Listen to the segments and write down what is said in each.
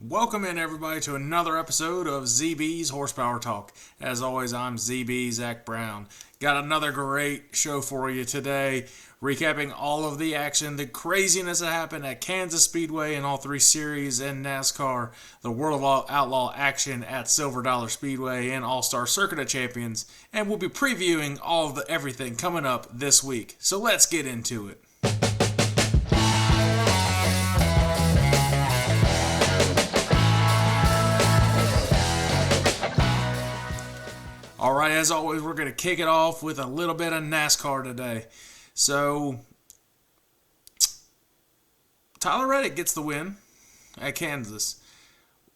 Welcome in, everybody, to another episode of ZB's Horsepower Talk. As always, I'm ZB, Zack Brown. Got another great show for you today, recapping all of the action, the craziness that happened at Kansas Speedway in all three series and NASCAR, the World of Outlaw action at Silver Dollar Speedway and All-Star Circuit of Champions, and we'll be previewing all of everything coming up this week. So let's get into it. Alright, as always, we're going to kick it off with a little bit of NASCAR today. So, Tyler Reddick gets the win at Kansas.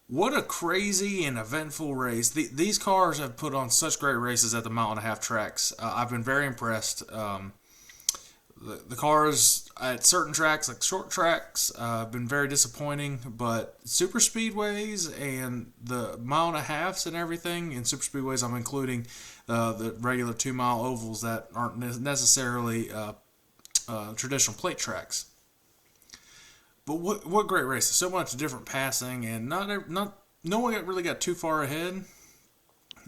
What a crazy and eventful race. These cars have put on such great races at the mile and a half tracks. I've been very impressed. The cars at certain tracks, like short tracks, have been very disappointing, but super speedways and the mile and a halves and everything, in super speedways I'm including the regular 2 mile ovals that aren't necessarily traditional plate tracks. But what great races! So much different passing, and no one really got too far ahead.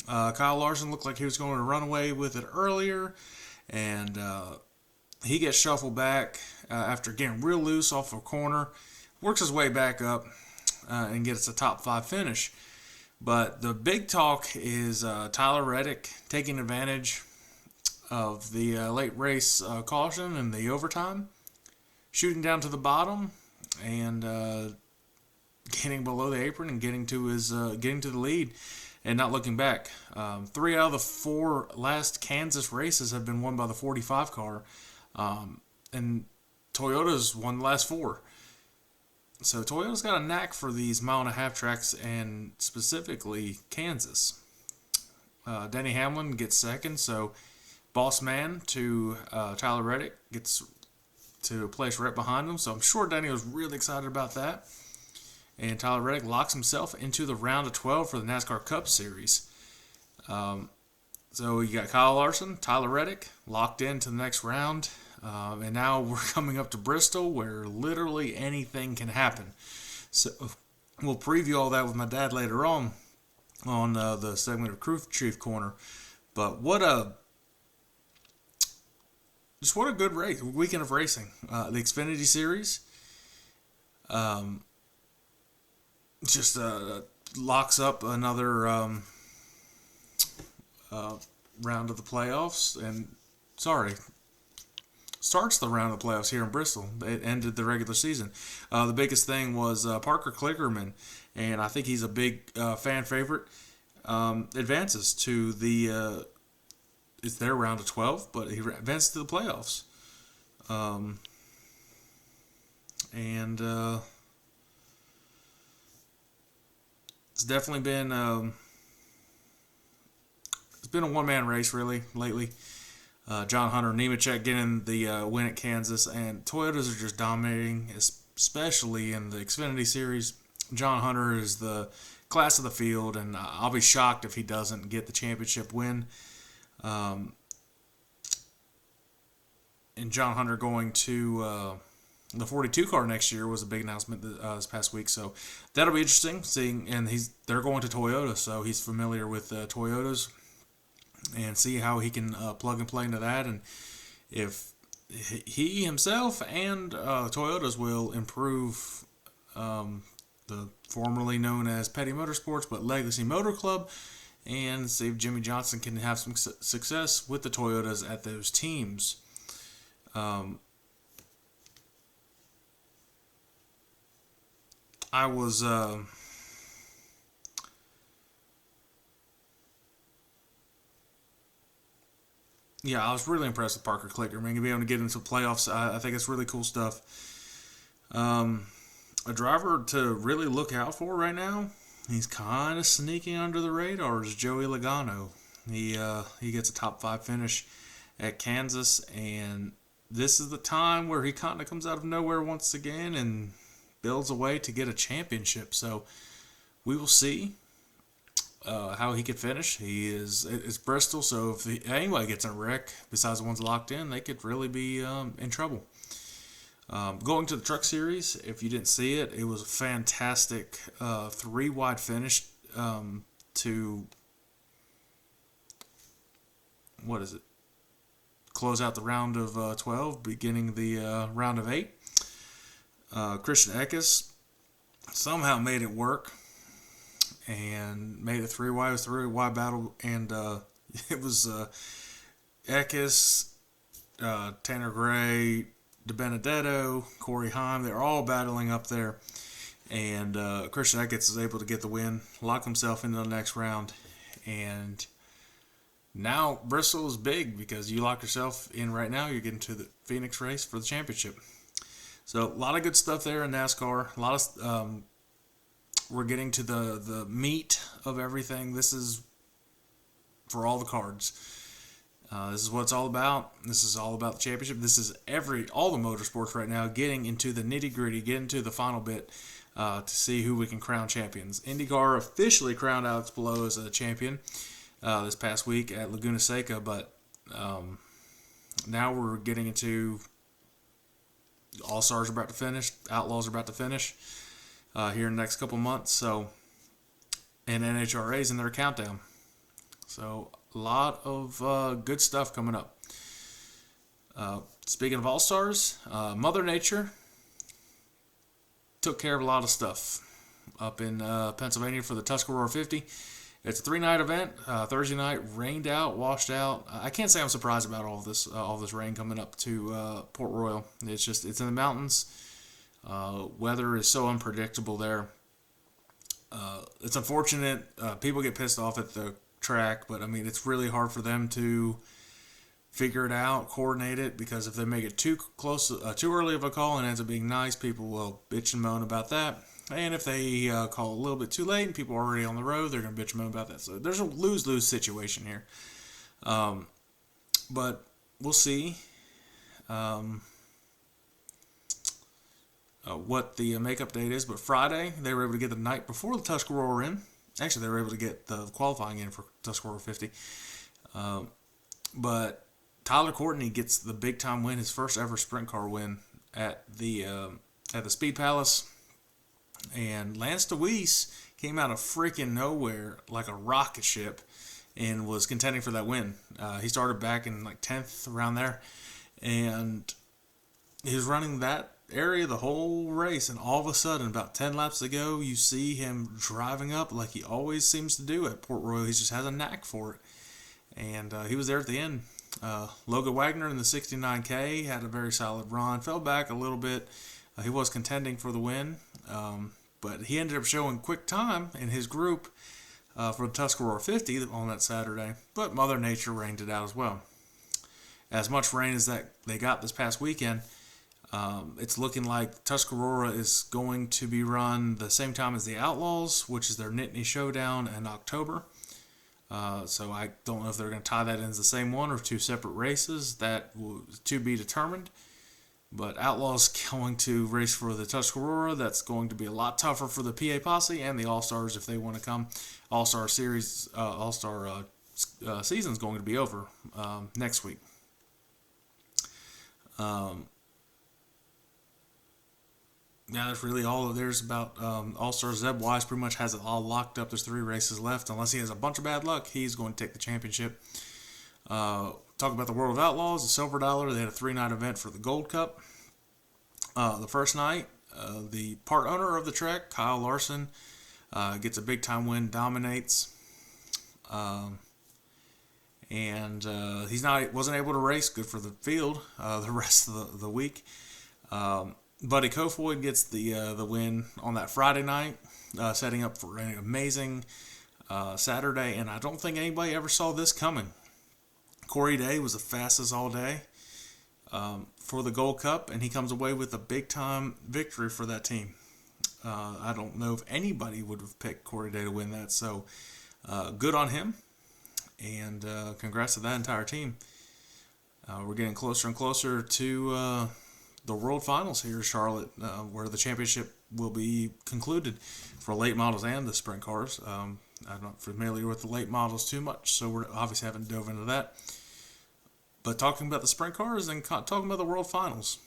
Kyle Larson looked like he was going to run away with it earlier, and he gets shuffled back after getting real loose off a corner, works his way back up, and gets a top 5 finish. But the big talk is Tyler Reddick taking advantage of the late race caution and the overtime, shooting down to the bottom and getting below the apron and getting to the lead and not looking back. 3 out of the 4 last Kansas races have been won by the 45 car. And Toyota's won the last 4. So Toyota's got a knack for these mile and a half tracks, and specifically Kansas. Denny Hamlin gets second, so boss man to Tyler Reddick gets to a place right behind him. So I'm sure Denny was really excited about that. And Tyler Reddick locks himself into the round of 12 for the NASCAR Cup Series. So you got Kyle Larson, Tyler Reddick locked into the next round. And now we're coming up to Bristol, where literally anything can happen. So we'll preview all that with my dad later on the segment of Crew Chief Corner. But what a good race, weekend of racing. The Xfinity Series just locks up another round of the playoffs, and starts the round of the playoffs here in Bristol. It ended the regular season. The biggest thing was Parker Kligerman, and I think he's a big fan favorite. Advances to it's their round of 12, but he advances to the playoffs. It's definitely been a one-man race really lately. John Hunter, Nemechek getting the win at Kansas, and Toyotas are just dominating, especially in the Xfinity Series. John Hunter is the class of the field, and I'll be shocked if he doesn't get the championship win. And John Hunter going to the 42 car next year was a big announcement this past week, so that'll be interesting. Seeing, and they're going to Toyota, so he's familiar with Toyotas. And see how he can plug and play into that, and if he himself and Toyotas will improve the formerly known as Petty Motorsports, but Legacy Motor Club, and see if Jimmy Johnson can have some success with the Toyotas at those teams. I was really impressed with Parker Kligerman. To be able to get into the playoffs, I think it's really cool stuff. A driver to really look out for right now, he's kind of sneaking under the radar, is Joey Logano. He gets a top 5 finish at Kansas, and this is the time where he kind of comes out of nowhere once again and builds a way to get a championship. So we will see how he could finish. It's Bristol, so if anybody gets in a wreck besides the ones locked in, they could really be in trouble. Going to the Truck Series, if you didn't see it, it was a fantastic 3 wide finish to, what is it, close out the round of 12, beginning the round of 8. Christian Eckes somehow made it work and made it 3 wide. It was a 3 wide battle, and it was Eckes, Tanner Gray, DiBenedetto, Corey Heim. They're all battling up there, and Christian Eckes is able to get the win, lock himself into the next round, and now Bristol is big because you lock yourself in right now. You're getting to the Phoenix race for the championship. So a lot of good stuff there in NASCAR. A lot of we're getting to the meat of everything. This is for all the cards. This is what it's all about. This is all about the championship. This is all the motorsports right now getting into the nitty gritty, getting to the final bit to see who we can crown champions. IndyCar officially crowned Alex Palou as a champion this past week at Laguna Seca, but now we're getting into All-Stars are about to finish, Outlaws are about to finish here in the next couple months, so, and NHRA's in their countdown. So a lot of good stuff coming up. Speaking of All-Stars, Mother Nature took care of a lot of stuff up in Pennsylvania for the Tuscarora 50. It's a 3-night event. Thursday night rained out, washed out. I can't say I'm surprised about all this rain coming up to Port Royal. It's in the mountains. Weather is so unpredictable there. It's unfortunate. People get pissed off at the track, but I mean it's really hard for them to figure it out, coordinate it, because if they make it too close, too early of a call and ends up being nice, people will bitch and moan about that. And if they call a little bit too late and people are already on the road, they're going to bitch and moan about that. So there's a lose-lose situation here. But we'll see what the makeup date is. But Friday, they were able to get the night before the Tuscarora in. Actually, they were able to get the qualifying in for Tuscarora 50. But Tyler Courtney gets the big-time win, his first ever sprint car win at the Speed Palace. And Lance DeWeese came out of freaking nowhere like a rocket ship and was contending for that win. He started back in like 10th around there, and he was running that area the whole race, and all of a sudden, about 10 laps to go, you see him driving up like he always seems to do at Port Royal. He just has a knack for it, and he was there at the end. Logan Wagner in the 69K had a very solid run, fell back a little bit. He was contending for the win, but he ended up showing quick time in his group for the Tuscarora 50 on that Saturday, but Mother Nature rained it out as well. As much rain as that they got this past weekend, it's looking like Tuscarora is going to be run the same time as the Outlaws, which is their Nittany Showdown in October. So I don't know if they're going to tie that in as the same one or two separate races. That will to be determined. But Outlaws going to race for the Tuscarora. That's going to be a lot tougher for the PA Posse and the All-Stars if they want to come. All-Star Series, All-Star season is going to be over next week. Yeah, that's really all there's about All-Star. Zeb Wise pretty much has it all locked up. There's 3 races left. Unless he has a bunch of bad luck, he's going to take the championship. Talk about the World of Outlaws, the Silver Dollar. They had a 3-night event for the Gold Cup. The first night, the part owner of the track, Kyle Larson, gets a big-time win, dominates. And he wasn't able to race. Good for the field the rest of the week. Buddy Kofoid gets the win on that Friday night, setting up for an amazing Saturday. And I don't think anybody ever saw this coming. Corey Day was the fastest all day for the Gold Cup, and he comes away with a big-time victory for that team. I don't know if anybody would have picked Corey Day to win that, so good on him, and congrats to that entire team. We're getting closer and closer to the World Finals here in Charlotte, where the championship will be concluded for late models and the sprint cars. I'm not familiar with the late models too much, so we obviously haven't dove into that. But talking about the sprint cars and talking about the World Finals,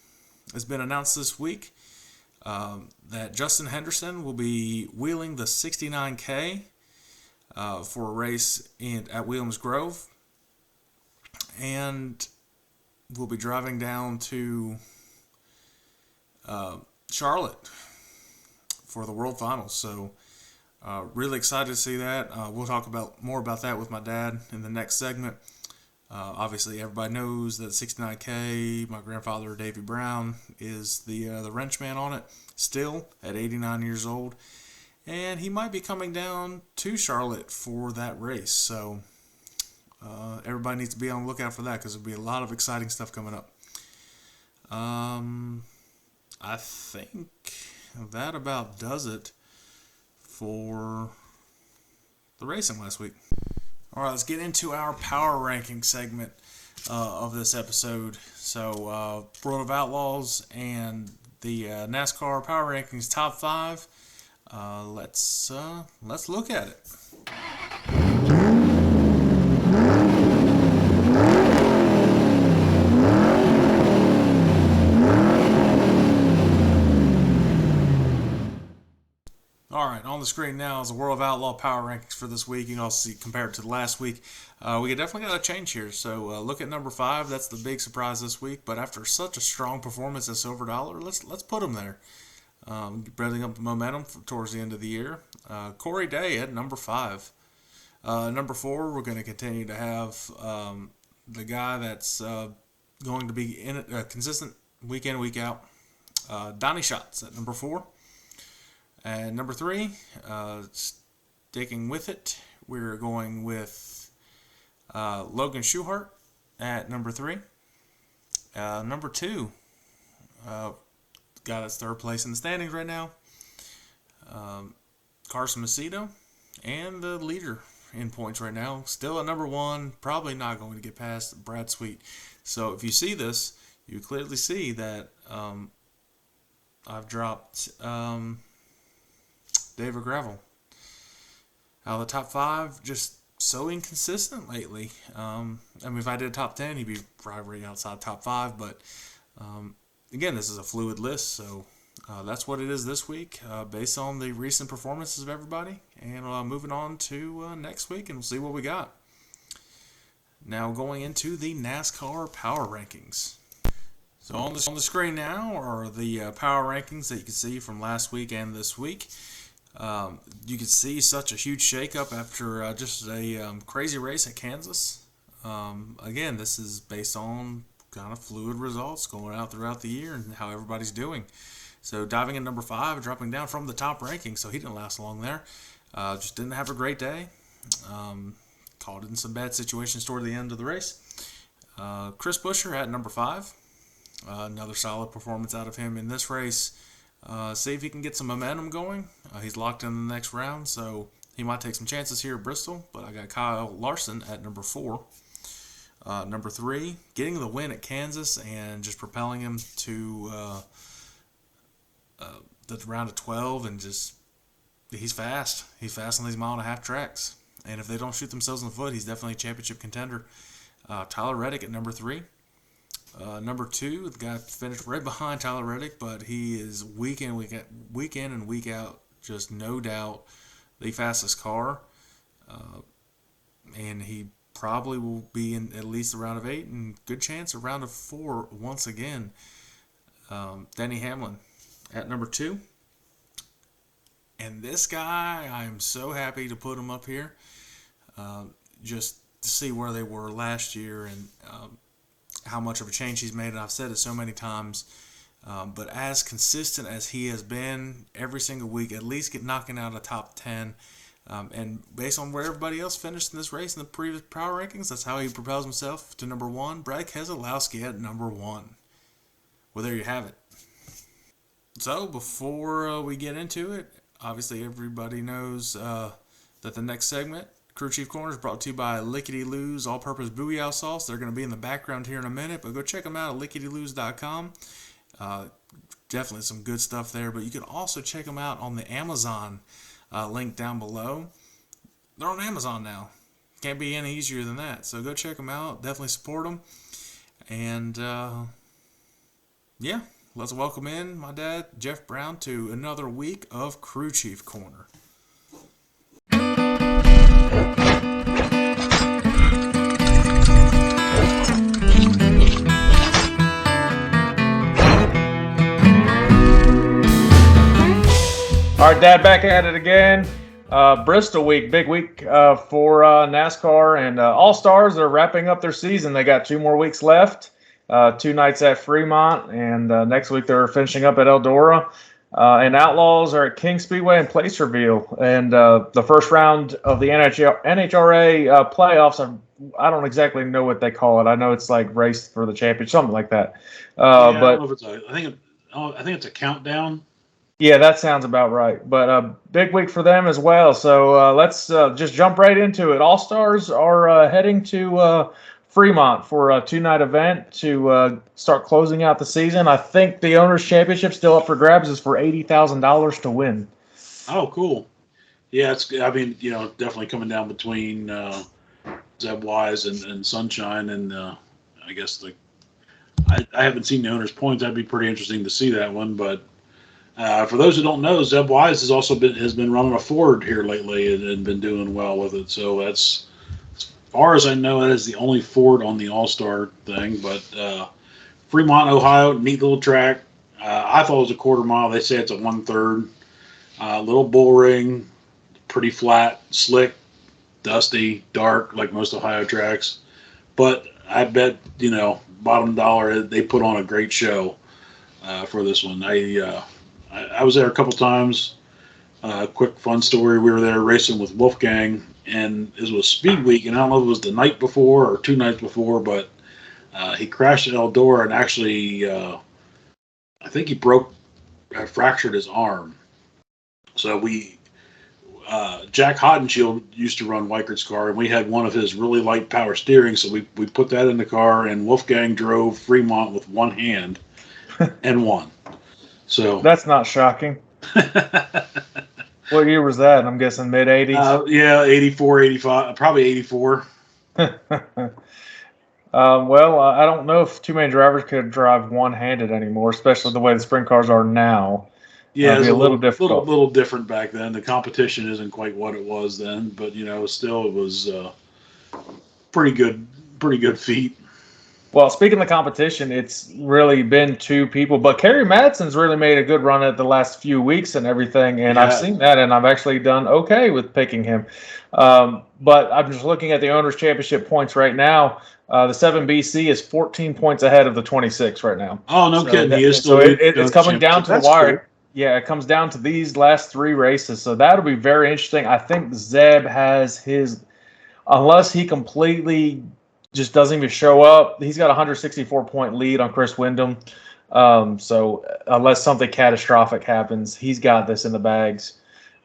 It's been announced this week that Justin Henderson will be wheeling the 69K for a race at Williams Grove, and we'll be driving down to Charlotte for the World Finals. So really excited to see that. We'll talk more about that with my dad in the next segment. Obviously, everybody knows that 69K, my grandfather, Davy Brown, is the wrench man on it still at 89 years old. And he might be coming down to Charlotte for that race. So everybody needs to be on the lookout for that because there'll be a lot of exciting stuff coming up. I think that about does it for the racing last week. All right, let's get into our power ranking segment of this episode. So, World of Outlaws and the NASCAR Power Rankings Top 5. Let's look at it. Alright, on the screen now is the World of Outlaw Power Rankings for this week. You can also see compared to the last week. We definitely got a change here. So look at number 5. That's the big surprise this week. But after such a strong performance at Silver Dollar, let's put him there. Building up the momentum towards the end of the year. Corey Day at number 5. Number 4, we're going to continue to have the guy that's going to be in consistent week in, week out. Donnie Schatz at number 4. And number 3, sticking with it, we're going with Logan Schuchart at number 3. Number 2, guy that's third place in the standings right now, Carson Macedo, and the leader in points right now, still at number 1, probably not going to get past Brad Sweet. So if you see this, you clearly see that I've dropped David Gravel out of the top 5, just so inconsistent lately. I mean, if I did a top 10, he'd be right outside top 5. But again, this is a fluid list, so that's what it is this week, based on the recent performances of everybody. And moving on to next week, and we'll see what we got. Now going into the NASCAR Power Rankings. So on the screen now are the power rankings that you can see from last week and this week. You can see such a huge shakeup after just a crazy race at Kansas. Again, this is based on kind of fluid results going out throughout the year and how everybody's doing. So diving in number 5, dropping down from the top ranking, so he didn't last long there. Just didn't have a great day. Caught in some bad situations toward the end of the race. Chris Buescher at number 5. Another solid performance out of him in this race. See if he can get some momentum going. He's locked in the next round, so he might take some chances here at Bristol. But I got Kyle Larson at number 4. Number 3, getting the win at Kansas and just propelling him to the round of 12, and just he's fast. He's fast on these mile-and-a-half tracks. And if they don't shoot themselves in the foot, he's definitely a championship contender. Tyler Reddick at number 3. Number 2, the guy finished right behind Tyler Reddick, but he is week in and week out, just no doubt the fastest car. And he probably will be in at least a round of 8, and good chance a round of 4 once again. Denny Hamlin at number 2. And this guy, I'm so happy to put him up here, just to see where they were last year and how much of a change he's made. And I've said it so many times, but as consistent as he has been every single week, at least knocking out a top 10. And based on where everybody else finished in this race in the previous power rankings, that's how he propels himself to number 1. Brad Keselowski at number 1. Well, there you have it. So before we get into it, obviously everybody knows that the next segment, Crew Chief Corner, is brought to you by Lickety Lou's All-Purpose Booyah Sauce. They're going to be in the background here in a minute, but go check them out at licketyloos.com. Definitely some good stuff there, but you can also check them out on the Amazon link down below. They're on Amazon now. Can't be any easier than that. So go check them out. Definitely support them. And yeah, let's welcome in my dad, Jeff Brown, to another week of Crew Chief Corner. All right, Dad, back at it again. Bristol week, big week for NASCAR and All-Stars. They're wrapping up their season. They got 2 more weeks left, 2 nights at Fremont, and next week they're finishing up at Eldora. And Outlaws are at Kansas Speedway and Placerville. And the first round of the NHRA playoffs, I don't exactly know what they call it. I know it's like race for the championship, something like that. I don't know if it's I think it's a countdown. Yeah, that sounds about right. But a big week for them as well. So let's just jump right into it. All-Stars are heading to Fremont for a 2-night event to start closing out the season. I think the Owners' Championship still up for grabs is for $80,000 to win. Oh, cool. Yeah, definitely coming down between Zeb Wise and Sunshine. And I guess I haven't seen the Owners' points. That'd be pretty interesting to see that one. But for those who don't know, Zeb Wise has been running a Ford here lately and been doing well with it. So that's, as far as I know, that is the only Ford on the All-Star thing. But Fremont, Ohio, neat little track. I thought it was a quarter mile. They say it's a 1/3. Little bull ring, pretty flat, slick, dusty, dark, like most Ohio tracks. But I bet, bottom dollar, they put on a great show for this one. I was there a couple times. Quick fun story: we were there racing with Wolfgang, and it was Speed Week, and I don't know if it was the night before or 2 nights before, but he crashed at Eldora and actually, I think he fractured his arm. So Jack Hottenshield used to run Weikert's car, and we had one of his really light power steering, so we put that in the car, and Wolfgang drove Fremont with one hand and won. So that's not shocking. What year was that? I'm guessing mid-'80s. Yeah, 84, 85, probably 84. Well, I don't know if too many drivers could drive one-handed anymore, especially the way the sprint cars are now. Yeah, it's a little difficult. Little different back then. The competition isn't quite what it was then, but still it was pretty good feat. Well, speaking of the competition, it's really been 2 people, but Kerry Madsen's really made a good run at the last few weeks and everything, and yeah. I've seen that, and I've actually done okay with picking him. But I'm just looking at the Owners' Championship points right now. The 7BC is 14 points ahead of the 26 right now. Oh, no kidding. He is still it's coming down to the wire. Cool. Yeah, it comes down to these last 3 races, so that'll be very interesting. I think Zeb has unless he completely just doesn't even show up, he's got a 164-point lead on Chris Windom. So unless something catastrophic happens, he's got this in the bags.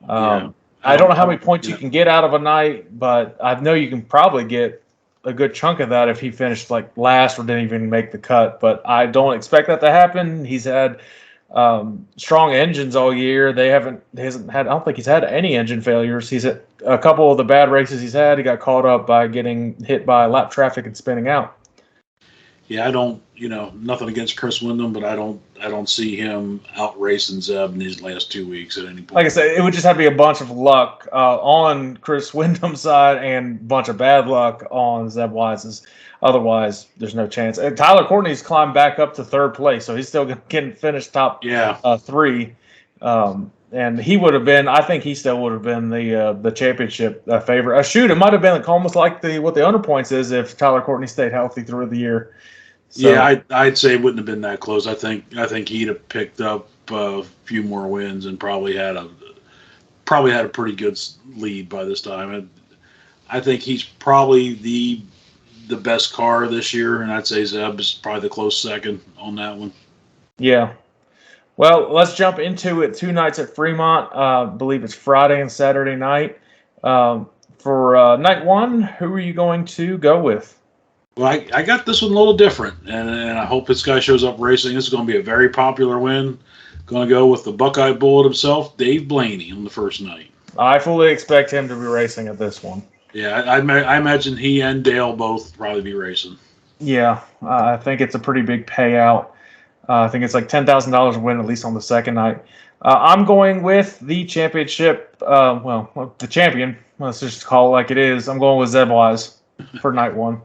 I don't know how many points you can get out of a night, but I know you can probably get a good chunk of that if he finished like last or didn't even make the cut. But I don't expect that to happen. He's had strong engines all year. He hasn't had. I don't think he's had any engine failures. He's had a couple of the bad races he's had. He got caught up by getting hit by lap traffic and spinning out. Yeah, I don't. Nothing against Chris Windom, but I don't see him out racing Zeb in these last 2 weeks at any point. Like I said, it would just have to be a bunch of luck on Chris Windom's side and a bunch of bad luck on Zeb Wise's. Otherwise, there's no chance. And Tyler Courtney's climbed back up to 3rd place, so he's still getting finished top 3. And he would have been. I think he still would have been the championship favorite. Shoot, it might have been almost like what the owner points is if Tyler Courtney stayed healthy through the year. So, yeah, I'd say it wouldn't have been that close. I think he'd have picked up a few more wins and probably had a pretty good lead by this time. I think he's probably the best car this year, and I'd say Zeb is probably the close second on that one. Yeah. Well, let's jump into it. 2 nights at Fremont. I believe it's Friday and Saturday night. For night 1, who are you going to go with? Well, I got this one a little different, and I hope this guy shows up racing. This is going to be a very popular win. Going to go with the Buckeye Bullet himself, Dave Blaney, on the first night. I fully expect him to be racing at this one. Yeah, I imagine he and Dale both probably be racing. Yeah, I think it's a pretty big payout. I think it's like $10,000 win at least on the second night. I'm going with the championship. The champion. Let's just call it like it is. I'm going with Zeb Wise for night one.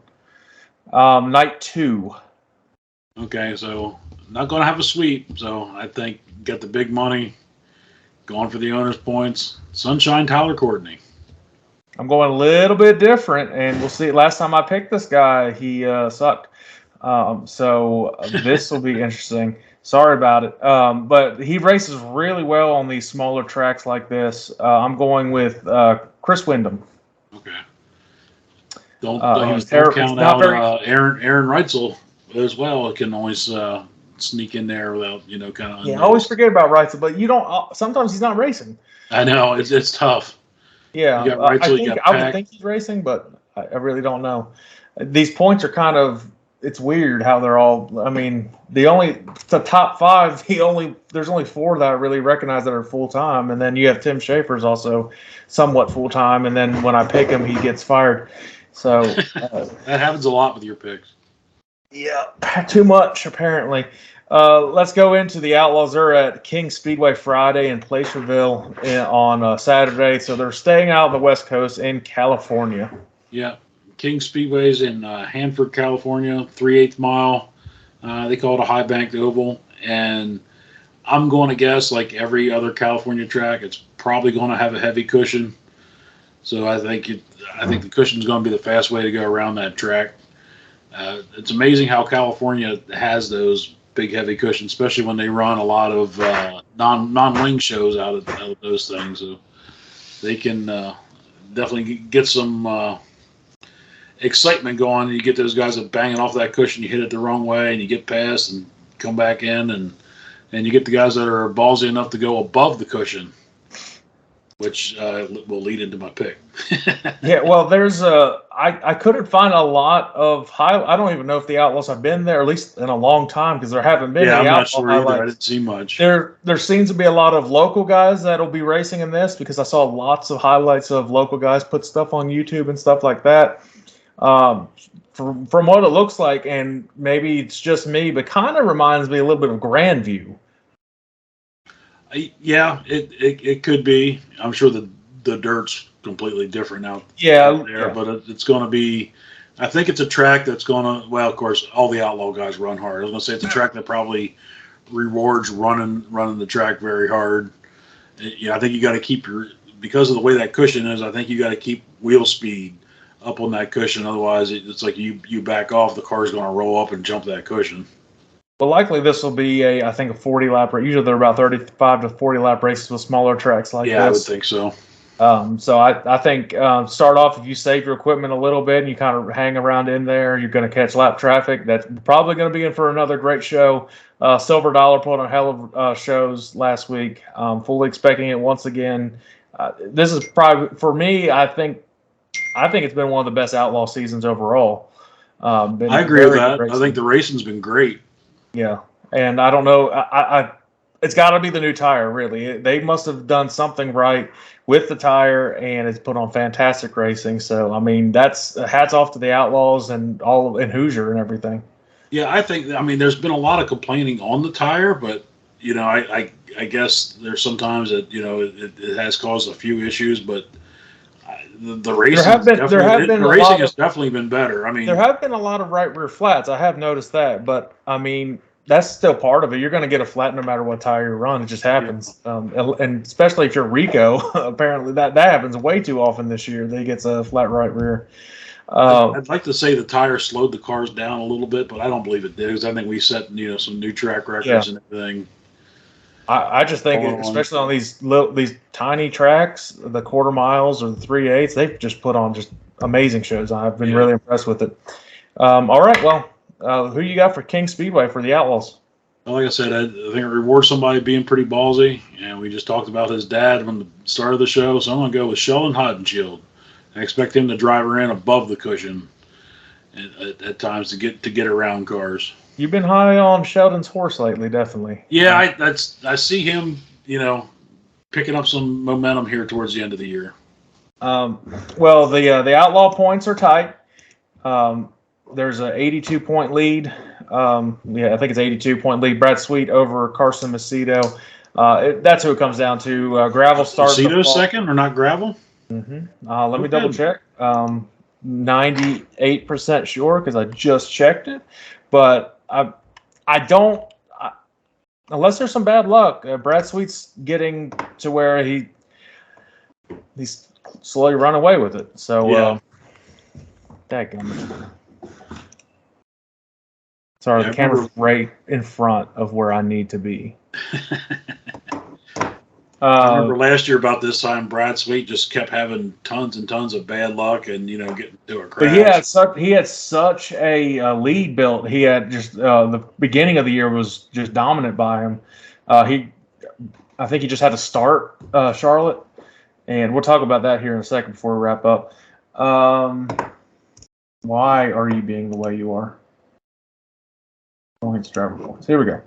Night two. Okay, so not going to have a sweep. So I think get the big money, going for the owner's points. Sunshine Tyler Courtney. I'm going a little bit different, and we'll see. Last time I picked this guy, he sucked. So this will be interesting. Sorry about it. But he races really well on these smaller tracks like this. I'm going with Chris Wyndham. Okay. Don't count out Aaron Reitzel as well. It can always sneak in there without kind of. Yeah, I always forget about Reitzel, but you don't. Sometimes he's not racing. I know it's tough. Yeah, you got Reitzel, I would think he's racing, but I really don't know. These points are kind of. It's weird how they're all. I mean, the top five. There's only four that I really recognize that are full time, and then you have Tim Schafer's also somewhat full time, and then when I pick him, he gets fired. So that happens a lot with your picks. Yeah, too much apparently. Let's go into the Outlaws. They're at King Speedway Friday in Placerville on Saturday, so they're staying out on the West Coast in California. Yeah. King Speedway's in Hanford, California, 3/8 mile. They call it a high banked oval, and I'm going to guess, like every other California track, it's probably going to have a heavy cushion. So I think the cushion is going to be the fast way to go around that track. It's amazing how California has those big heavy cushions, especially when they run a lot of non-wing shows out of those things. So they can definitely get some. Excitement going. You get those guys that banging off that cushion, you hit it the wrong way, and you get past and come back in, and you get the guys that are ballsy enough to go above the cushion, which will lead into my pick. Yeah, well, there's I couldn't find a lot of I don't even know if the Outlaws have been there, at least in a long time, because there haven't been. Yeah, any I'm not Outlaw sure either. highlights. I didn't see much. There seems to be a lot of local guys that'll be racing in this, because I saw lots of highlights of local guys put stuff on YouTube and stuff like that. From what it looks like, and maybe it's just me, but kind of reminds me a little bit of Grandview. Yeah, it could be. I'm sure the dirt's completely different out there, but it's going to be. I think it's a track that's going to. Well, of course, all the Outlaw guys run hard. I was going to say it's a track that probably rewards running the track very hard. I think you got to keep because of the way that cushion is. I think you got to keep wheel speed up on that cushion. Otherwise, it's like you back off, the car's going to roll up and jump that cushion. Well, likely this will be I think a 40 lap race. Usually they're about 35 to 40 lap races with smaller tracks like this. Yeah, I would think so. So I think start off, if you save your equipment a little bit and you kind of hang around in there, you're going to catch lap traffic. That's probably going to be in for another great show. Silver Dollar put on a hell of shows last week. Fully expecting it once again. This is probably, for me, I think it's been one of the best Outlaw seasons overall. I agree with that. I think the racing's been great. Yeah, and I don't know. It's got to be the new tire, really. They must have done something right with the tire, and it's put on fantastic racing. So, I mean, that's hats off to the Outlaws and Hoosier and everything. Yeah, I think. I mean, there's been a lot of complaining on the tire, but I guess there's sometimes that it has caused a few issues, but. The racing has definitely been better. I mean, there have been a lot of right rear flats. I have noticed that, but I mean, that's still part of it. You're going to get a flat no matter what tire you run. It just happens, and especially if you're Rico, apparently that happens way too often this year. They gets a flat right rear. I'd like to say the tire slowed the cars down a little bit, but I don't believe it did, because I think we set some new track records and everything. I just think, especially on these tiny tracks, the quarter miles or the 3/8, they've just put on just amazing shows. I've been really impressed with it. All right, well, who you got for King Speedway for the Outlaws? Well, like I said, I think it rewards somebody being pretty ballsy, and we just talked about his dad from the start of the show, so I'm going to go with Sheldon Hodenshield. I expect him to drive her in above the cushion at times to get around cars. You've been high on Sheldon's horse lately, definitely. Yeah, I see him, picking up some momentum here towards the end of the year. Well, the Outlaw points are tight. There's an 82-point lead Yeah, I think it's 82-point lead. Brad Sweet over Carson Macedo. That's who it comes down to. Gravel starting to Macedo fall. second or not gravel? Let me double check. 98% sure because I just checked it, but I don't. Unless there's some bad luck, Brad Sweet's getting to where he's slowly run away with it. So, Yeah. dadgummit. Sorry, Yeah, the camera's right in front of where I need to be. I remember last year about this time, Brad Sweet just kept having tons and tons of bad luck and, getting into a crash. But he had such a lead built. He had just the beginning of the year was just dominant by him. I think he just had to start Charlotte, and we'll talk about that here in a second before we wrap up. Why are you being the way you are? Points, driver points. Here we go.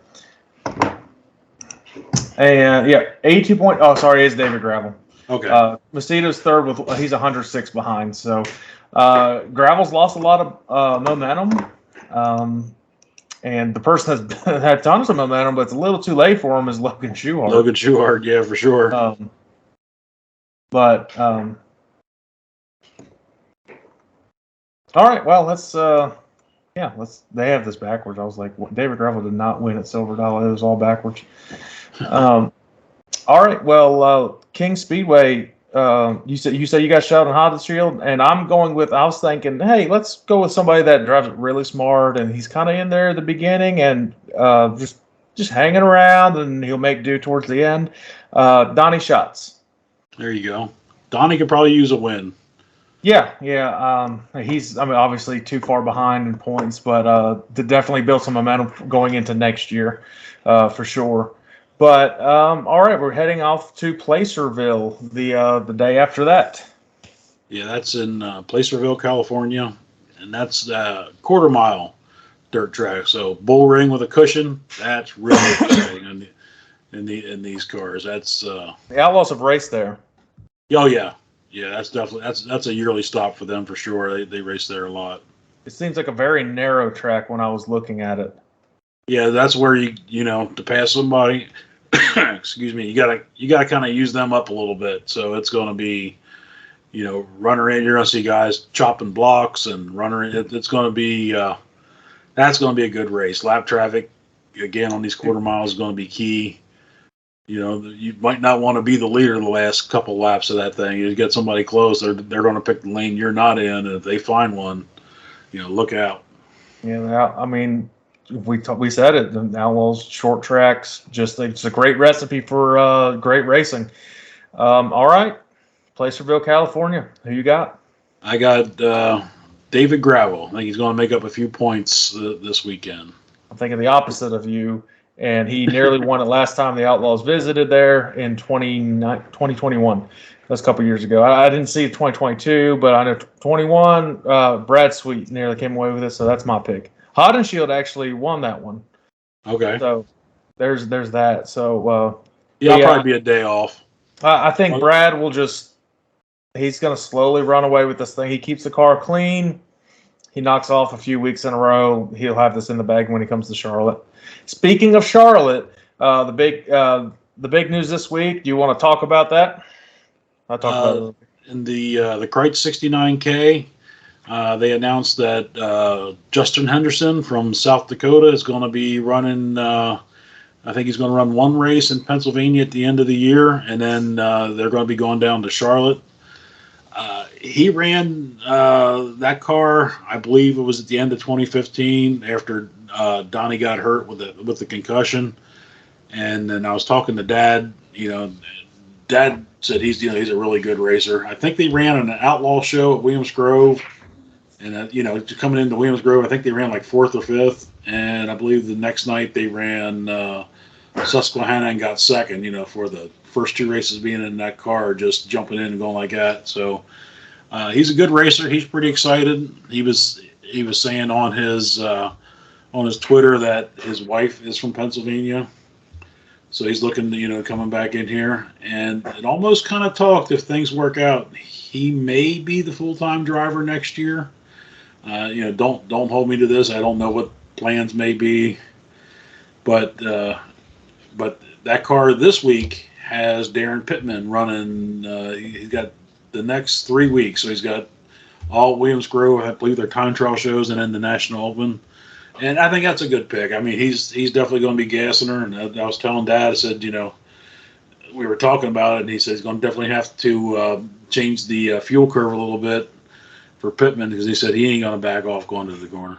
And yeah, 82 point. Oh, sorry, it's David Gravel. Okay. Macedo's third he's 106 behind. So Gravel's lost a lot of momentum. And the person that's had tons of momentum, but it's a little too late for him is Logan Schuhart. Logan Schuhart, yeah, for sure. All right, well, they have this backwards. I was like, David Gravel did not win at Silver Dollar. It was all backwards. All right, well, King Speedway, you said you got shot on Huddersfield, and I was thinking, hey, let's go with somebody that drives it really smart, and he's kind of in there at the beginning and just hanging around, and he'll make do towards the end. Donnie Schatz. There you go. Donnie could probably use a win. Yeah. He's, obviously too far behind in points, but to definitely build some momentum going into next year, for sure. But all right, we're heading off to Placerville the day after that. Yeah, that's in Placerville, California, and that's quarter mile dirt track. So bull ring with a cushion. That's really exciting in these cars. That's the Outlaws have raced there. Oh yeah. That's definitely that's a yearly stop for them for sure. They race there a lot. It seems like a very narrow track when I was looking at it. Yeah, that's where you to pass somebody. Excuse me. You gotta kind of use them up a little bit. So it's going to be, runner in. You're going to see guys chopping blocks and runner in. It's going to be that's going to be a good race. Lap traffic again on these quarter miles is going to be key. You might not want to be the leader the last couple laps of that thing. You get somebody close, they're going to pick the lane you're not in, and if they find one, look out. Yeah, we said it. The Outlaws short tracks, it's a great recipe for great racing. All right, Placerville, California. Who you got? I got David Gravel. I think he's going to make up a few points this weekend. I'm thinking the opposite of you. And he nearly won it last time the Outlaws visited there in 2021. That's a couple years ago. I didn't see 2022, but I know 21. Brad Sweet nearly came away with it, so that's my pick. Hodenshield actually won that one. Okay. So there's that. So I'll probably be a day off. I think Brad will he's going to slowly run away with this thing. He keeps the car clean. He knocks off a few weeks in a row. He'll have this in the bag when he comes to Charlotte. Speaking of Charlotte, the big news this week. Do you want to talk about that? I'll talk about it. In the Kreitz 69K, they announced that Justin Henderson from South Dakota is going to be running. I think he's going to run one race in Pennsylvania at the end of the year, and then they're going to be going down to Charlotte. He ran that car, I believe it was at the end of 2015 after Donnie got hurt with the concussion. And then I was talking to Dad. Dad said he's a really good racer. I think they ran an outlaw show at Williams Grove, and coming into Williams Grove, I think they ran like 4th or 5th. And I believe the next night they ran Susquehanna and got second. For the first 2 races being in that car, just jumping in and going like that. So. He's a good racer. He's pretty excited. He was saying on his Twitter that his wife is from Pennsylvania, so he's looking to coming back in here. And it almost kind of talked, if things work out, he may be the full-time driver next year. Don't hold me to this. I don't know what plans may be. But that car this week has Darren Pittman running. He's got the next 3 weeks, so he's got all Williams Grove, I believe, their time trial shows, and then the National Open. And I think that's a good pick. I mean, he's definitely going to be gassing her. And I was telling Dad, I said, we were talking about it, and he said he's going to definitely have to change the fuel curve a little bit for Pittman, because he said he ain't going to back off going to the corner.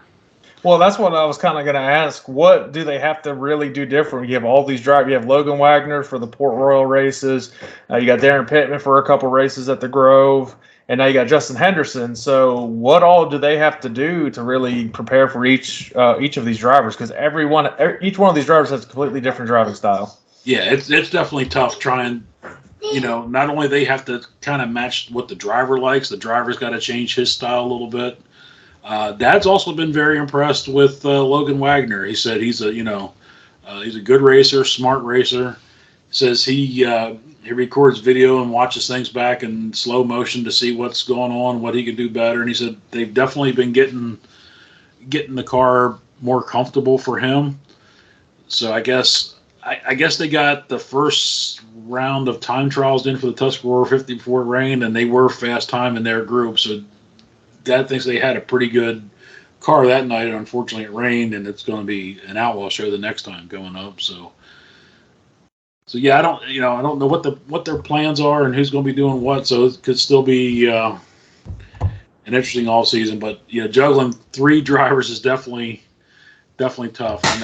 Well, that's what I was kind of going to ask. What do they have to really do different? You have all these drivers. You have Logan Wagner for the Port Royal races. You got Darren Pittman for a couple races at the Grove. And now you got Justin Henderson. So what all do they have to do to really prepare for each of these drivers? Because each one of these drivers has a completely different driving style. Yeah, it's definitely tough trying. Not only they have to kind of match what the driver likes, the driver's got to change his style a little bit. Dad's also been very impressed with Logan Wagner. He said he's a good racer, smart racer. Says he records video and watches things back in slow motion to see what's going on, what he can do better. And he said they've definitely been getting the car more comfortable for him. So I guess they got the first round of time trials in for the Tuscarora 50 before it rained, and they were fast time in their group. So Dad thinks they had a pretty good car that night. Unfortunately, it rained, and it's going to be an Outlaw show the next time going up. So yeah, I don't know what their plans are and who's going to be doing what. So it could still be an interesting all season. But juggling 3 drivers is definitely tough. I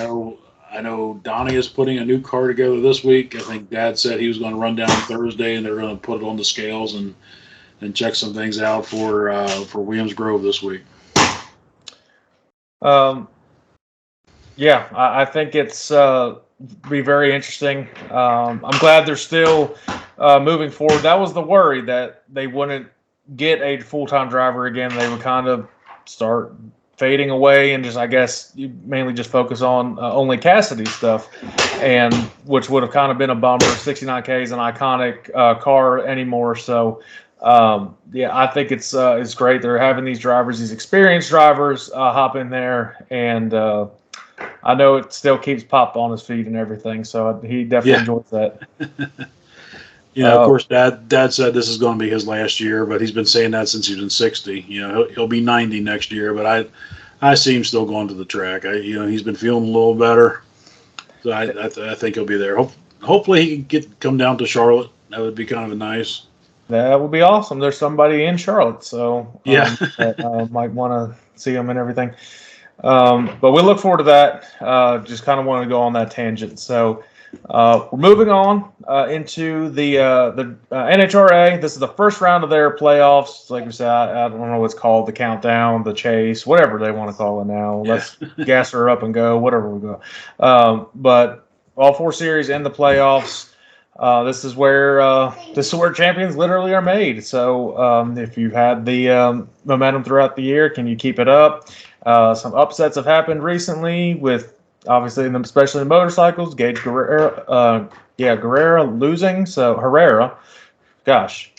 know Donnie is putting a new car together this week. I think Dad said he was going to run down Thursday, and they're going to put it on the scales and check some things out for Williams Grove this week. Yeah, I think it's be very interesting. I'm glad they're still moving forward. That was the worry, that they wouldn't get a full-time driver again. They would kind of start fading away and I guess you mainly just focus on only Cassidy stuff, and which would have kind of been a bummer. 69K is an iconic car anymore. So yeah, I think it's great. They're having these drivers, these experienced drivers, hop in there, and I know it still keeps Pop on his feet and everything. So he definitely enjoys that. Of course, Dad said this is going to be his last year, but he's been saying that since he's been 60. He'll be 90 next year, but I see him still going to the track. He's been feeling a little better, so I think he'll be there. Hopefully, he can come down to Charlotte. That would be kind of nice. That would be awesome. There's somebody in Charlotte, so that might want to see him and everything. But we look forward to that. Just kind of want to go on that tangent. So we're moving on into the NHRA. This is the first round of their playoffs. Like we said, I don't know what's called, the countdown, the chase, whatever they want to call it now. Yeah. Let's gas her up and go, whatever we go. But all 4 series in the playoffs. This is where champions literally are made. So if you've had the momentum throughout the year, can you keep it up? Some upsets have happened recently with, obviously, especially in motorcycles. Gage Guerrera losing. So Herrera, gosh,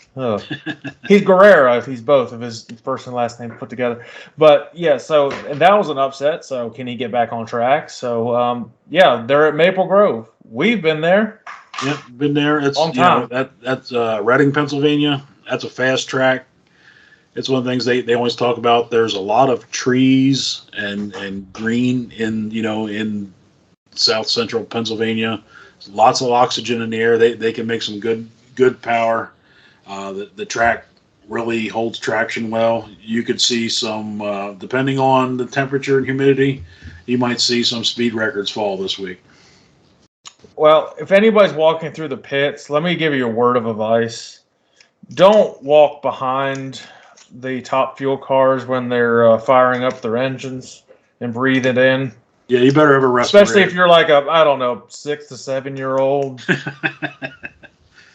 he's Guerrera. He's both of his first and last name put together. But yeah, and that was an upset. So can he get back on track? So they're at Maple Grove. We've been there. Yep, been there. It's long time. That's Reading, Pennsylvania. That's a fast track. It's one of the things they always talk about. There's a lot of trees and green in south central Pennsylvania. There's lots of oxygen in the air. They can make some good power. The track really holds traction well. You could see some, depending on the temperature and humidity, you might see some speed records fall this week. Well, if anybody's walking through the pits, let me give you a word of advice. Don't walk behind the top fuel cars when they're firing up their engines and breathe it in. Yeah, you better have a respirator. Especially if you're like 6 to 7 year old.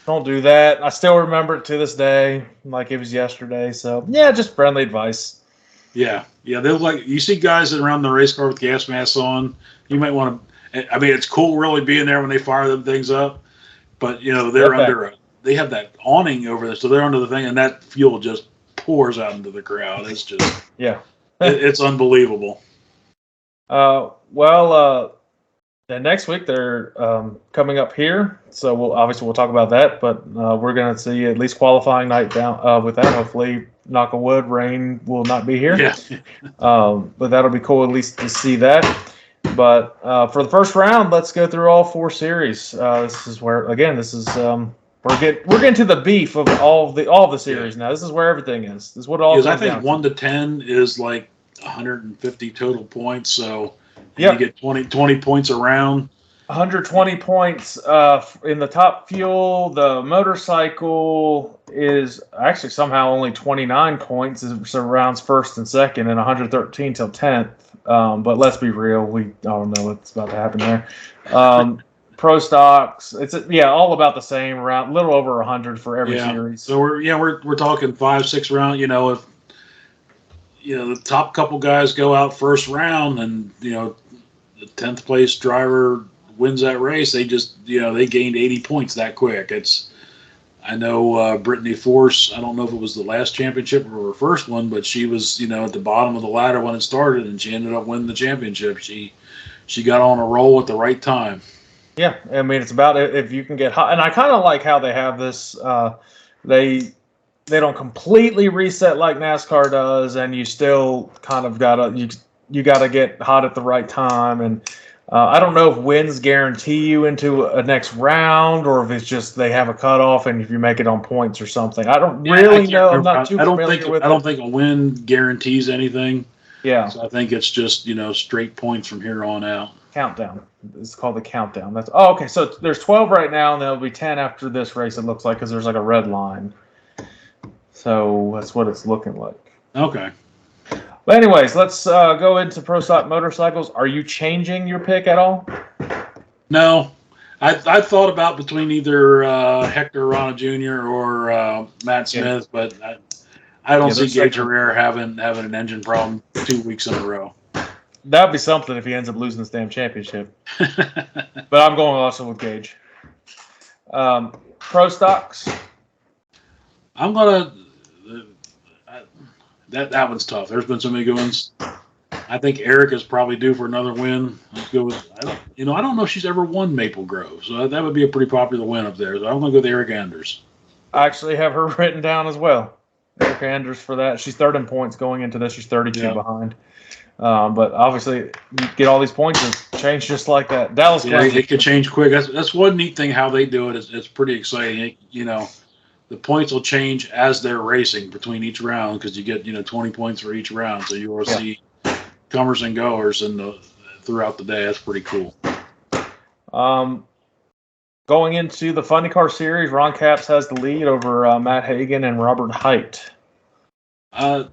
Don't do that. I still remember it to this day, like it was yesterday. So yeah, just friendly advice. Yeah. They're you see guys around the race car with gas masks on. You might want to. I mean, it's cool really being there when they fire them things up, but they're they have that awning over there, so they're under the thing, and that fuel just pours out into the crowd. It's just it's unbelievable. And next week they're coming up here, so we'll talk about that. But we're going to see at least qualifying night down with that. Hopefully, knock on wood, rain will not be here. Yeah. But that'll be cool at least to see that. But for the first round, let's go through all 4 series. This is where we're getting to the beef of all the series now. This is where everything is. This is what it all Because I comes think down 1 to 10 is like 150 total points. So Yep. you get 20 points around. 120 points in the top fuel. The motorcycle is actually somehow only 29 points. It surrounds first and second, and 113 till 10th. But let's be real, we don't know what's about to happen there. Pro stocks, it's all about the same, around a little over 100 for every series. So we're talking 5-6 round. If the top couple guys go out first round, and the 10th place driver wins that race, they just they gained 80 points that quick. I know Brittany Force, I don't know if it was the last championship or her first one, but she was at the bottom of the ladder when it started, and she ended up winning the championship. She got on a roll at the right time. Yeah, I mean, it's about if you can get hot. And I kind of like how they have this. They don't completely reset like NASCAR does, and you still kind of you gotta get hot at the right time. And I don't know if wins guarantee you into a next round, or if it's just they have a cutoff, and if you make it on points or something. I don't really know. I'm not too familiar with it. I don't think a win guarantees anything. Yeah. So I think it's just straight points from here on out. Countdown. It's called the countdown. Okay. So there's 12 right now, and there'll be 10 after this race. It looks like because there's like a red line. So that's what it's looking like. Okay. But anyways, let's go into Pro Stock Motorcycles. Are you changing your pick at all? No, I thought about between either Hector Rana Jr. or Matt Smith, but I don't see Gage Herrera having an engine problem 2 weeks in a row. That'd be something if he ends up losing this damn championship. But I'm going also with Gage. Pro Stocks. I'm gonna. That one's tough. There's been so many good ones. I think Eric is probably due for another win. Let's go with. I don't know if she's ever won Maple Grove, so that would be a pretty popular win up there. So I'm gonna go with Eric Anders. I actually have her written down as well. Eric Anders for that. She's third in points going into this. She's 32 behind. But obviously, you get all these points and change just like that. Dallas. Yeah, it could change quick. That's one neat thing how they do it. It's pretty exciting. The points will change as they're racing between each round because you get 20 points for each round. So you will see comers and goers throughout the day. That's pretty cool. Going into the Funny Car Series, Ron Capps has the lead over Matt Hagan and Robert Height. I've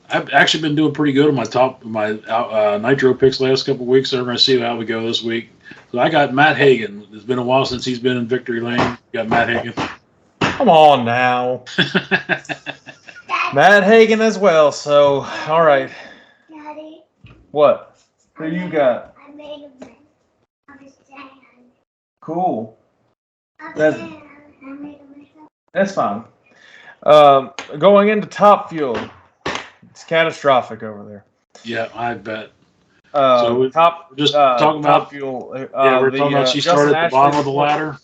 actually been doing pretty good on my Nitro picks last couple of weeks. So we're going to see how we go this week. So I got Matt Hagan. It's been a while since he's been in victory lane. Got Matt Hagan. Come on now. Matt Hagan as well. So, all right. Daddy. What? Who you got? I made a man on his stand. Cool. I made a myself. That's fine. Going into Top Fuel. It's catastrophic over there. Yeah, I bet. So we're just talking about Top Fuel. we're talking about she started at the bottom of the ladder.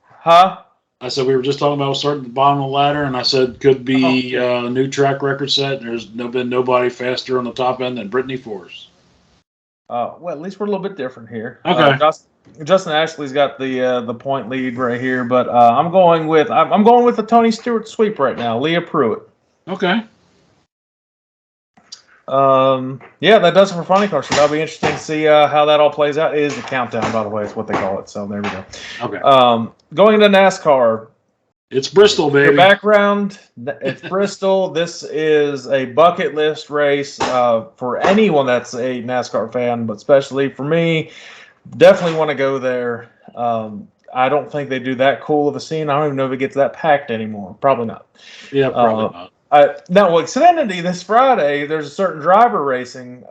Huh? I said we were just talking about starting at the bottom of the ladder, and I said could be a new track record set. There's been nobody faster on the top end than Brittany Force. Well, at least we're a little bit different here. Okay. Justin Ashley's got the point lead right here, but I'm going with the Tony Stewart sweep right now. Leah Pruitt. Okay. That does it for Funny Car. So that'll be interesting to see how that all plays out. It is the countdown, by the way, is what they call it. So there we go. Okay. Going into NASCAR. It's Bristol, baby. Your background, it's Bristol. This is a bucket list race for anyone that's a NASCAR fan, but especially for me. Definitely want to go there. I don't think they do that cool of a scene. I don't even know if it gets that packed anymore. Probably not. Yeah, probably not. Now, well, Xfinity this Friday, there's a certain driver racing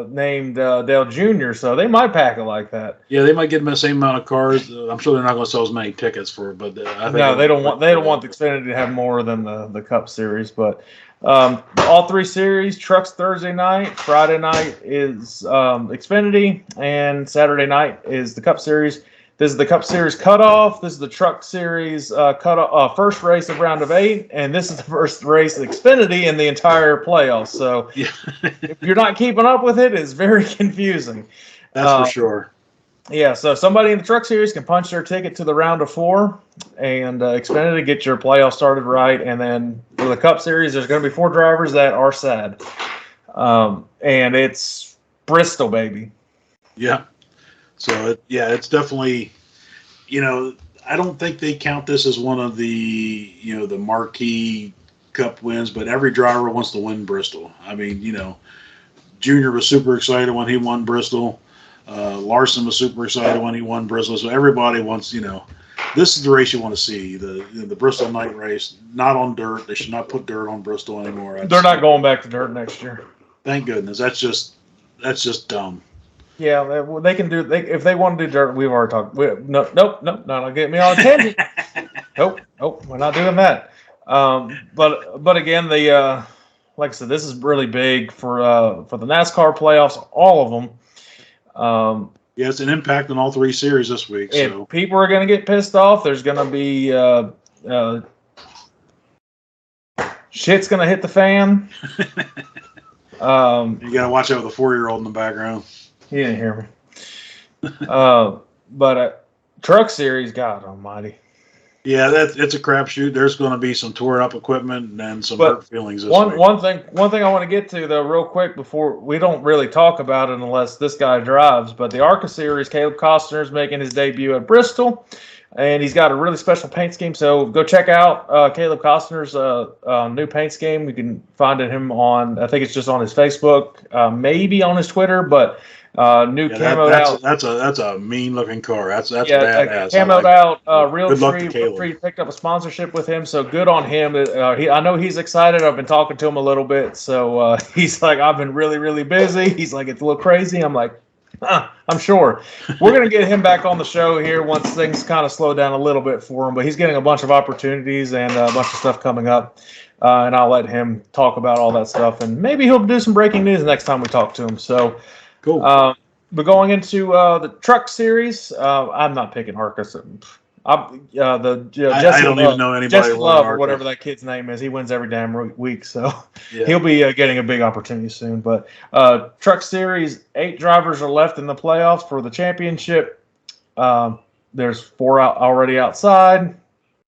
named Dale Jr., so they might pack it like that. Yeah, they might get them the same amount of cars. I'm sure they're not going to sell as many tickets for it, but I think No, they don't want the Xfinity to have more than the Cup Series, but all three series, trucks Thursday night, Friday night is Xfinity, and Saturday night is the Cup Series. This is the Cup Series cutoff. This is the Truck Series cutoff, first race of round of 8, and this is the first race of Xfinity in the entire playoffs. So yeah. if you're not keeping up with it, it's very confusing. That's for sure. Yeah, so somebody in the Truck Series can punch their ticket to the round of 4 and Xfinity get your playoff started right. And then for the Cup Series, there's going to be 4 drivers that are sad. And it's Bristol, baby. Yeah. So, it's definitely, I don't think they count this as one of the, the marquee Cup wins, but every driver wants to win Bristol. I mean, Junior was super excited when he won Bristol. Larson was super excited when he won Bristol. So everybody wants, this is the race you want to see, the Bristol night race, not on dirt. They should not put dirt on Bristol anymore. They're not going back to dirt next year. Thank goodness. That's just dumb. Yeah, they can do. If they want to do dirt, we've already talked. Nope, not get me on a tangent. nope, we're not doing that. But again, the like I said, this is really big for the NASCAR playoffs, all of them. Yeah, it's an impact on all 3 series this week. So people are going to get pissed off. There's going to be shit's going to hit the fan. You got to watch out with a 4-year-old in the background. He didn't hear me. But Truck Series, God Almighty. Yeah, it's a crapshoot. There's going to be some tore up equipment and some hurt feelings. This week. One thing I want to get to though, real quick, before we don't really talk about it unless this guy drives. But the ARCA Series, Caleb Costner is making his debut at Bristol, and he's got a really special paint scheme. So go check out Caleb Costner's new paint scheme. You can find him on, I think it's just on his Facebook, maybe on his Twitter, but. New camoed out. That's a mean looking car. That's badass. Camoed out. Real Tree picked up a sponsorship with him, so good on him. I know he's excited. I've been talking to him a little bit, so he's like, I've been really, really busy. He's like, it's a little crazy. I'm like, I'm sure. We're gonna get him back on the show here once things kind of slow down a little bit for him. But he's getting a bunch of opportunities and a bunch of stuff coming up, and I'll let him talk about all that stuff. And maybe he'll do some breaking news next time we talk to him. So. Cool. But going into the Truck Series, I'm not picking Harkus. I don't even know anybody. Jesse Love, or whatever that kid's name is, he wins every damn week, so he'll be getting a big opportunity soon. But Truck Series, 8 drivers are left in the playoffs for the championship. There's 4 already outside.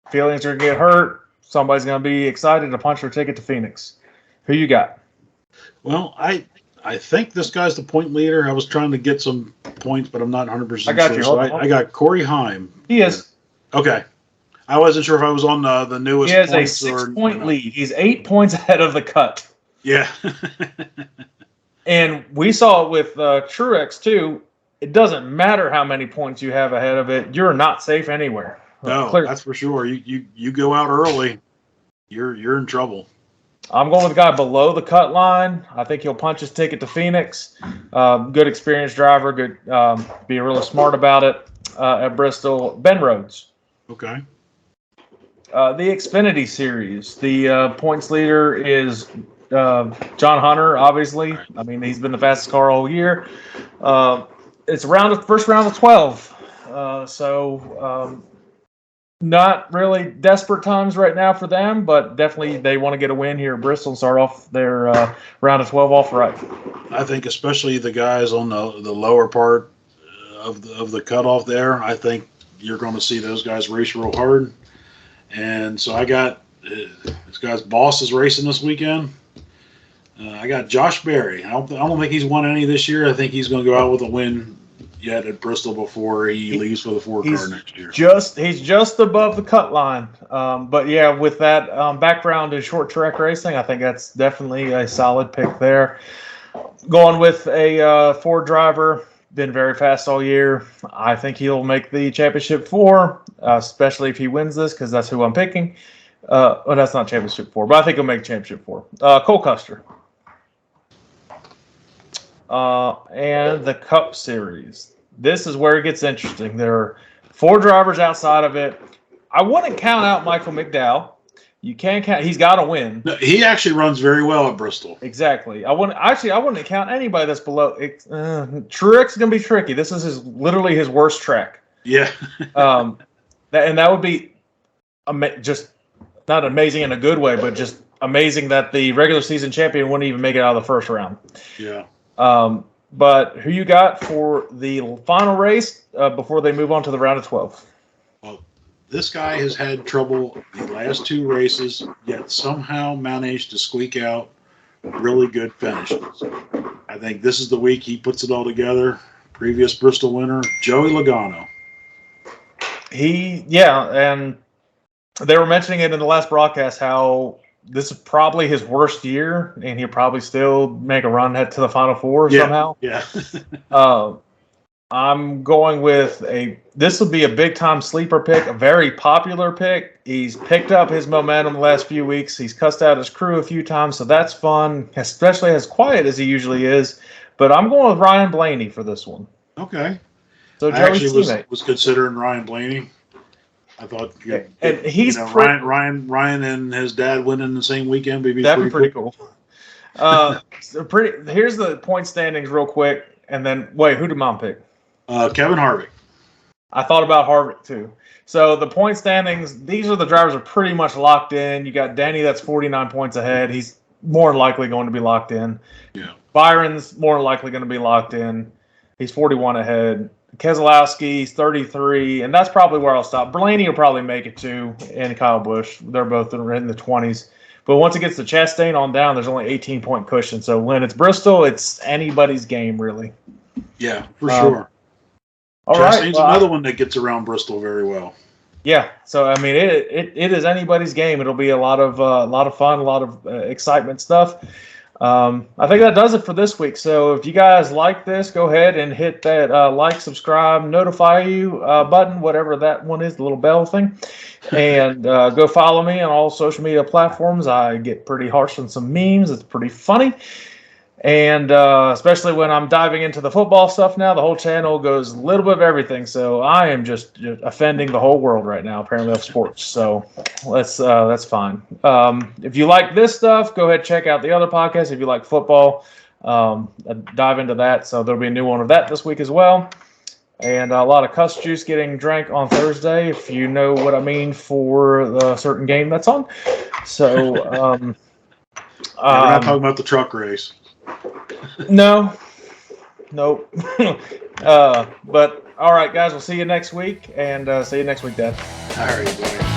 Feelings are going to get hurt. Somebody's going to be excited to punch their ticket to Phoenix. Who you got? Well, I think this guy's the point leader. I was trying to get some points, but I'm not 100% sure. I got you. So I got Corey Heim. He is. Okay. I wasn't sure if I was on the newest. He has a 6-point lead. He's 8 points ahead of the cut. Yeah. And we saw it with Truex, too. It doesn't matter how many points you have ahead of it. You're not safe anywhere. No, that's for sure. You go out early, you're in trouble. I'm going with the guy below the cut line. I think he'll punch his ticket to Phoenix. Good experienced driver. Good, be really smart about it at Bristol. Ben Rhodes. Okay. The Xfinity Series. The points leader is John Hunter, obviously. I mean, he's been the fastest car all year. It's first round of 12. So not really desperate times right now for them, but definitely they want to get a win here at Bristol and start off their round of 12 off right. I think especially the guys on the lower part of the cutoff there, I think you're going to see those guys race real hard. And so I got this guy's boss is racing this weekend. I got Josh Berry. I don't think he's won any this year. I think he's going to go out with a win yet at Bristol before he leaves for the 4-car next year. He's just above the cut line. But yeah, with that background in short track racing, I think that's definitely a solid pick there. Going with a Ford driver, been very fast all year. I think he'll make the championship 4, especially if he wins this, because that's who I'm picking. Well, that's not championship 4, but I think he'll make championship 4. Cole Custer. And the Cup Series. This is where it gets interesting. There are 4 drivers outside of it. I wouldn't count out Michael McDowell. You can't count. He's got to win. No, he actually runs very well at Bristol. Exactly. I wouldn't count anybody that's below. Truex is going to be tricky. This is literally his worst track. Yeah. That would be just not amazing in a good way, but just amazing that the regular season champion wouldn't even make it out of the first round. Yeah. But who you got for the final race before they move on to the round of 12? Well, this guy has had trouble the last 2 races, yet somehow managed to squeak out really good finishes. I think this is the week he puts it all together. Previous Bristol winner, Joey Logano. And they were mentioning it in the last broadcast how this is probably his worst year, and he'll probably still make a run head to the Final Four somehow. Yeah. I'm going with this will be a big-time sleeper pick, a very popular pick. He's picked up his momentum the last few weeks. He's cussed out his crew a few times, so that's fun, especially as quiet as he usually is. But I'm going with Ryan Blaney for this one. Okay. So I actually was considering Ryan Blaney. I thought, and he's Ryan and his dad winning the same weekend would be pretty cool. Here's the point standings real quick, and then wait, who did Mom pick? Kevin Harvick. I thought about Harvick too. So the point standings, these are the drivers are pretty much locked in. You got Danny that's 49 points ahead. He's more than likely going to be locked in. Yeah. Byron's more than likely going to be locked in. He's 41 ahead. Keselowski's 33, and that's probably where I'll stop. Blaney will probably make it too, and Kyle Busch. They're both in the 20s. But once it gets to Chastain on down, there's only 18-point cushion. So when it's Bristol, it's anybody's game, really. Yeah, for sure. All Chastain's right. another one that gets around Bristol very well. Yeah, so I mean, it is anybody's game. It'll be a lot of fun, a lot of excitement stuff. I think that does it for this week. So if you guys like this, go ahead and hit that like, subscribe, notify you button, whatever that one is, the little bell thing. And go follow me on all social media platforms. I get pretty harsh on some memes. It's pretty funny. And especially when I'm diving into the football stuff now, the whole channel goes a little bit of everything. So I am just offending the whole world right now, apparently, of sports. So that's fine. If you like this stuff, go ahead and check out the other podcasts. If you like football, dive into that. So there'll be a new one of that this week as well. And a lot of cuss juice getting drank on Thursday, if you know what I mean, for the certain game that's on. So We're not talking about the truck race. No. Nope. But all right, guys, we'll see you next week, and see you next week, Dad. All right, buddy.